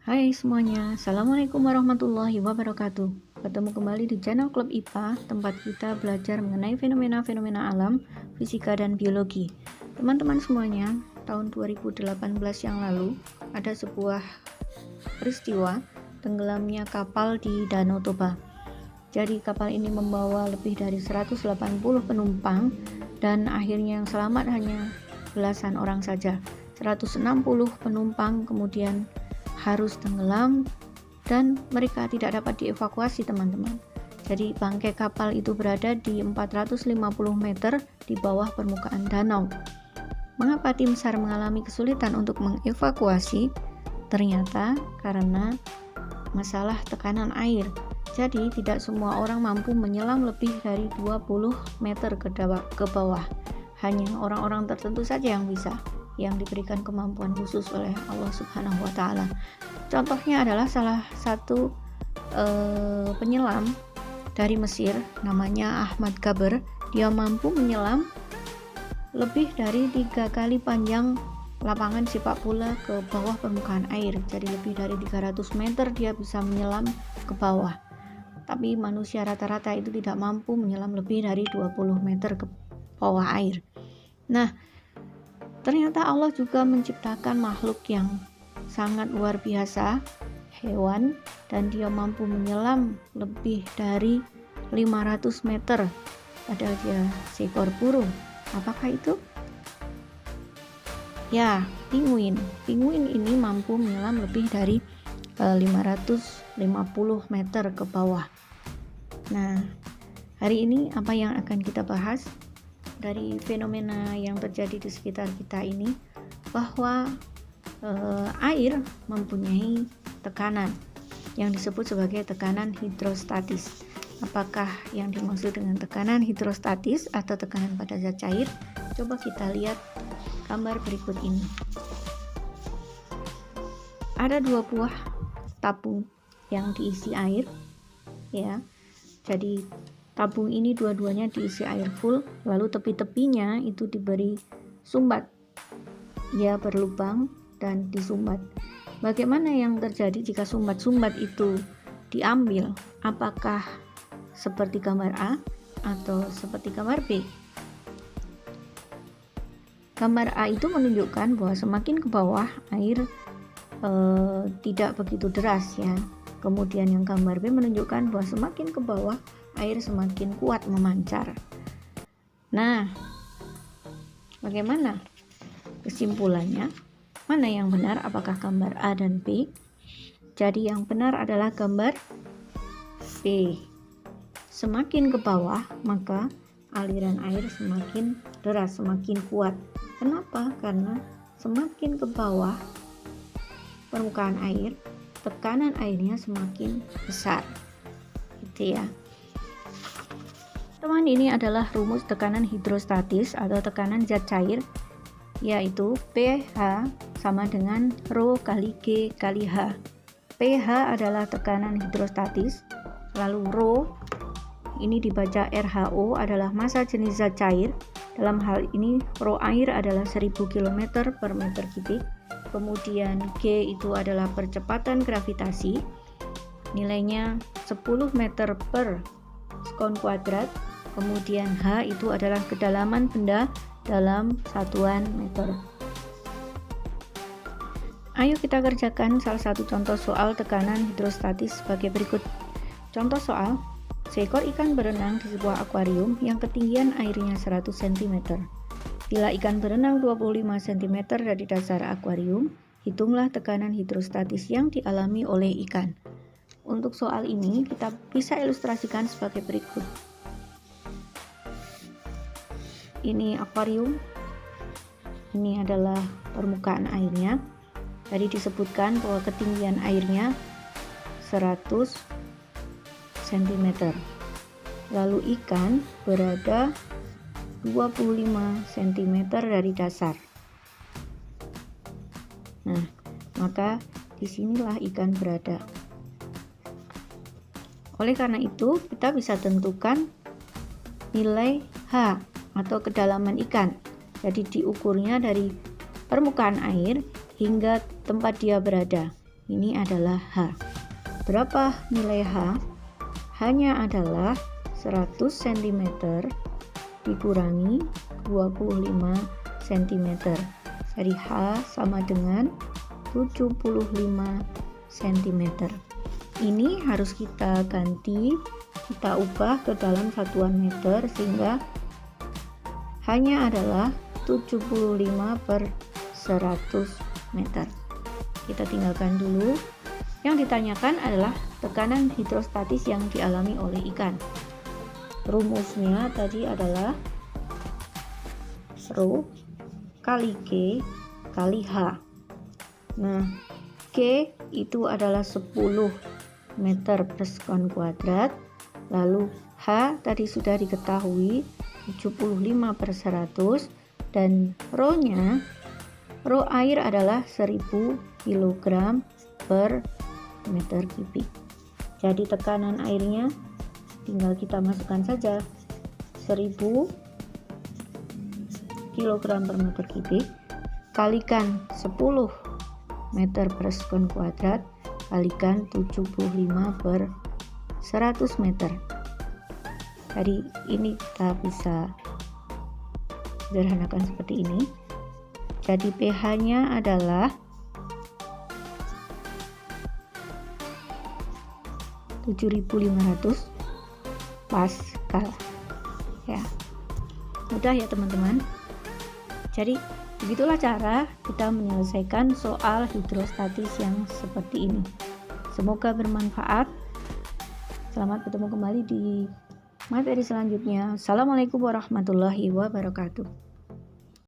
Hai semuanya, Assalamualaikum warahmatullahi wabarakatuh. Ketemu kembali di channel Klub IPA, tempat kita belajar mengenai fenomena-fenomena alam, fisika, dan biologi. Teman-teman semuanya, tahun 2018 yang lalu, ada sebuah peristiwa tenggelamnya kapal di Danau Toba. Jadi kapal ini membawa lebih dari 180 penumpang, dan akhirnya yang selamat hanya belasan orang saja. 160 penumpang kemudian harus tenggelam dan mereka tidak dapat dievakuasi, teman-teman. Jadi bangkai kapal itu berada di 450 meter di bawah permukaan danau. Mengapa tim SAR mengalami kesulitan untuk mengevakuasi? Ternyata karena masalah tekanan air. Jadi tidak semua orang mampu menyelam lebih dari 20 meter ke bawah. Hanya orang-orang tertentu saja yang bisa, yang diberikan kemampuan khusus oleh Allah Subhanahu wa Ta'ala. Contohnya adalah salah satu penyelam dari Mesir, namanya Ahmad Gaber. Dia mampu menyelam lebih dari 3 kali panjang lapangan sepak bola ke bawah permukaan air. Jadi lebih dari 300 meter dia bisa menyelam ke bawah. Tapi manusia rata-rata itu tidak mampu menyelam lebih dari 20 meter ke bawah air. Nah, ternyata Allah juga menciptakan makhluk yang sangat luar biasa, hewan, dan dia mampu menyelam lebih dari 500 meter, padahal dia seekor burung. Apakah itu? Ya, pinguin. Pinguin ini mampu menyelam lebih dari 550 meter ke bawah. Nah, hari ini apa yang akan kita bahas dari fenomena yang terjadi di sekitar kita ini, bahwa air mempunyai tekanan yang disebut sebagai tekanan hidrostatis. Apakah yang dimaksud dengan tekanan hidrostatis atau tekanan pada zat cair? Coba kita lihat gambar berikut ini. Ada 2 buah tabung yang diisi air, ya. Jadi tabung ini dua-duanya diisi air full, lalu tepi-tepinya itu diberi sumbat. Dia berlubang dan disumbat. Bagaimana yang terjadi jika sumbat-sumbat itu diambil? Apakah seperti gambar A atau seperti gambar B? Gambar A itu menunjukkan bahwa semakin ke bawah air tidak begitu deras, ya. Kemudian yang gambar B menunjukkan bahwa semakin ke bawah air semakin kuat memancar. Nah, bagaimana kesimpulannya? Mana yang benar, apakah gambar A dan B? Jadi yang benar adalah gambar B. Semakin ke bawah, maka aliran air semakin deras, semakin kuat. Kenapa? Karena semakin ke bawah permukaan air, tekanan airnya semakin besar. Gitu ya. Teman, ini adalah rumus tekanan hidrostatis atau tekanan zat cair, yaitu pH sama dengan Rho kali G kali H. pH adalah tekanan hidrostatis, lalu Rho ini dibaca RHO adalah massa jenis zat cair. Dalam hal ini Rho air adalah 1000 km per meter kubik. Kemudian G itu adalah percepatan gravitasi, nilainya 10 meter per sekon kuadrat. Kemudian H itu adalah kedalaman benda dalam satuan meter. Ayo kita kerjakan salah satu contoh soal tekanan hidrostatis sebagai berikut. Contoh soal: seekor ikan berenang di sebuah akuarium yang ketinggian airnya 100 cm. Bila ikan berenang 25 cm dari dasar akuarium, hitunglah tekanan hidrostatis yang dialami oleh ikan. Untuk soal ini kita bisa ilustrasikan sebagai berikut. Ini akuarium, ini adalah permukaan airnya. Tadi disebutkan bahwa ketinggian airnya 100 cm. Lalu ikan berada 25 cm dari dasar. Nah, maka disinilah ikan berada. Oleh karena itu, kita bisa tentukan nilai H atau kedalaman ikan. Jadi diukurnya dari permukaan air hingga tempat dia berada. ini adalah H. Berapa nilai H? H-nya adalah 100 cm dikurangi 25 cm. Jadi H sama dengan 75 cm. Ini harus kita ganti, kita ubah ke dalam satuan meter sehingga hanya adalah 75 per 100 meter. Kita tinggalkan dulu. Yang ditanyakan adalah tekanan hidrostatis yang dialami oleh ikan. Rumusnya tadi adalah Rho kali G kali H. Nah, G itu adalah 10 meter per sekon kuadrat, lalu H tadi sudah diketahui 75 per 100, dan Rho-nya, Rho air adalah 1000 kg per meter kubik. Jadi tekanan airnya tinggal kita masukkan saja 1000 kg per meter kubik kalikan 10 meter per sekon kuadrat kalikan 75 per 100 meter. Jadi ini kita bisa sederhanakan seperti ini. Jadi pH-nya adalah 7500 Pascal. Ya. Mudah ya teman-teman. Jadi begitulah cara kita menyelesaikan soal hidrostatis yang seperti ini. Semoga bermanfaat. Selamat bertemu kembali di materi selanjutnya. Assalamualaikum warahmatullahi wabarakatuh.